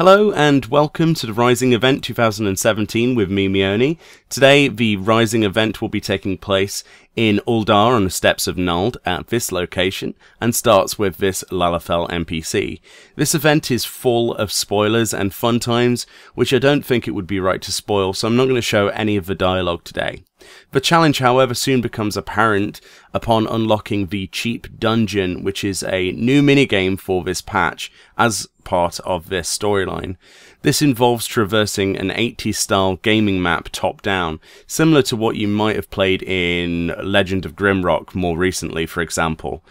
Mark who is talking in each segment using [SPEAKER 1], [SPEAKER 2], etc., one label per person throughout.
[SPEAKER 1] Hello and welcome to the Rising event 2017 with me, Meoni. Today the Rising event will be taking place in Uldar on the steppes of Nuld at this location and starts with this Lalafell NPC. This event is full of spoilers and fun times which I don't think it would be right to spoil, so I'm not going to show any of the dialogue today. The challenge, however, soon becomes apparent upon unlocking the Cheap Dungeon, which is a new minigame for this patch as part of this storyline. This involves traversing an 80s style gaming map top down, similar to what you might have played in Legend of Grimrock more recently, for example.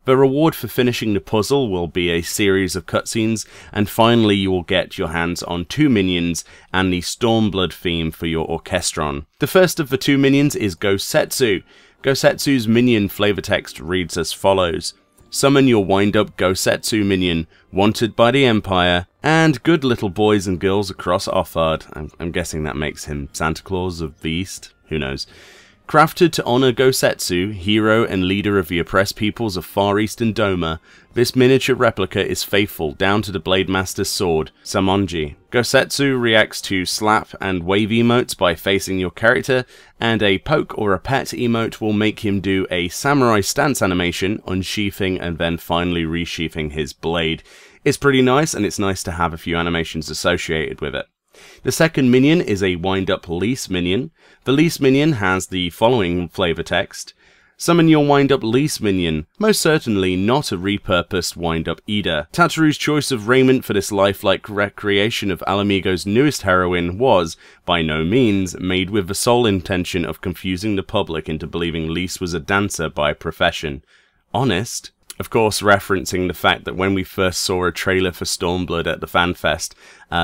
[SPEAKER 1] The reward for finishing the puzzle will be a series of cutscenes, and finally you will get your hands on 2 minions and the Stormblood theme for your Orchestron. The first of the 2 minions is Gosetsu. Gosetsu's minion flavor text reads as follows: "Summon your wind-up Gosetsu minion, wanted by the Empire, and good little boys and girls across Offard." I'm guessing that makes him Santa Claus of the East? Who knows? Crafted to honor Gosetsu, hero and leader of the oppressed peoples of Far Eastern Doma, this miniature replica is faithful down to the Blade Master's sword, Samonji. Gosetsu reacts to slap and wave emotes by facing your character, and a poke or a pet emote will make him do a samurai stance animation, unsheathing and then finally resheathing his blade. It's pretty nice, and it's nice to have a few animations associated with it. The second minion is a Windup Police minion. The Lease minion has the following flavor text: "Summon your Windup Lease minion, most certainly not a repurposed Windup Eater." Tataru's choice of raiment for this lifelike recreation of Alamigo's newest heroine was, by no means, made with the sole intention of confusing the public into believing Lease was a dancer by profession. Honest? Of course, referencing the fact that when we first saw a trailer for Stormblood at the FanFest,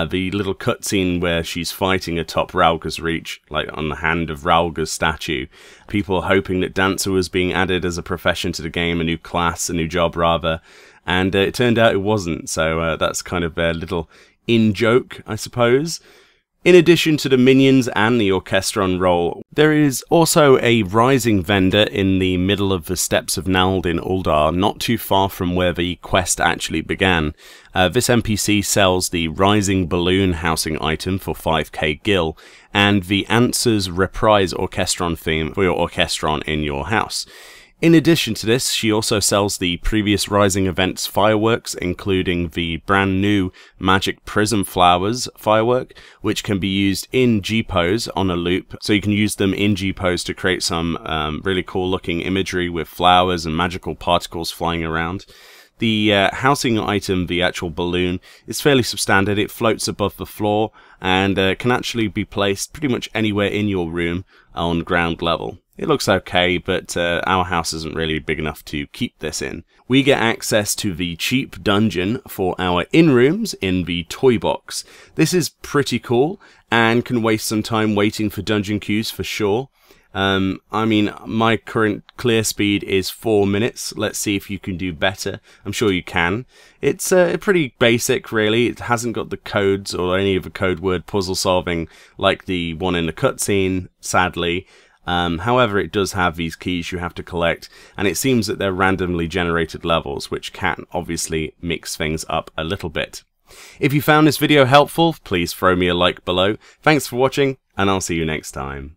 [SPEAKER 1] the little cutscene where she's fighting atop Rauga's Reach, like on the hand of Rauga's statue, people hoping that Dancer was being added as a profession to the game, a new class, a new job rather, and it turned out it wasn't, so that's kind of their little in-joke, I suppose. In addition to the minions and the Orchestron role, there is also a rising vendor in the middle of the steppes of Nuld in Uldar, not too far from where the quest actually began. This NPC sells the Rising Balloon housing item for 5k gil, and the Answers Reprise Orchestron theme for your Orchestron in your house. In addition to this, she also sells the previous Rising event's fireworks, including the brand new Magic Prism Flowers firework, which can be used in G-Pose on a loop, so you can use them in G-Pose to create some really cool looking imagery with flowers and magical particles flying around. The housing item, the actual balloon, is fairly substandard. It floats above the floor and can actually be placed pretty much anywhere in your room on ground level. It looks okay, but our house isn't really big enough to keep this in. We get access to the Cheap Dungeon for our in-rooms in the Toy Box. This is pretty cool and can waste some time waiting for dungeon queues for sure. I mean, my current clear speed is 4 minutes. Let's see if you can do better. I'm sure you can. It's pretty basic, really. It hasn't got the codes or any of the code word puzzle solving like the one in the cutscene, sadly. However, it does have these keys you have to collect, and it seems that they're randomly generated levels, which can obviously mix things up a little bit. If you found this video helpful, please throw me a like below. Thanks for watching, and I'll see you next time.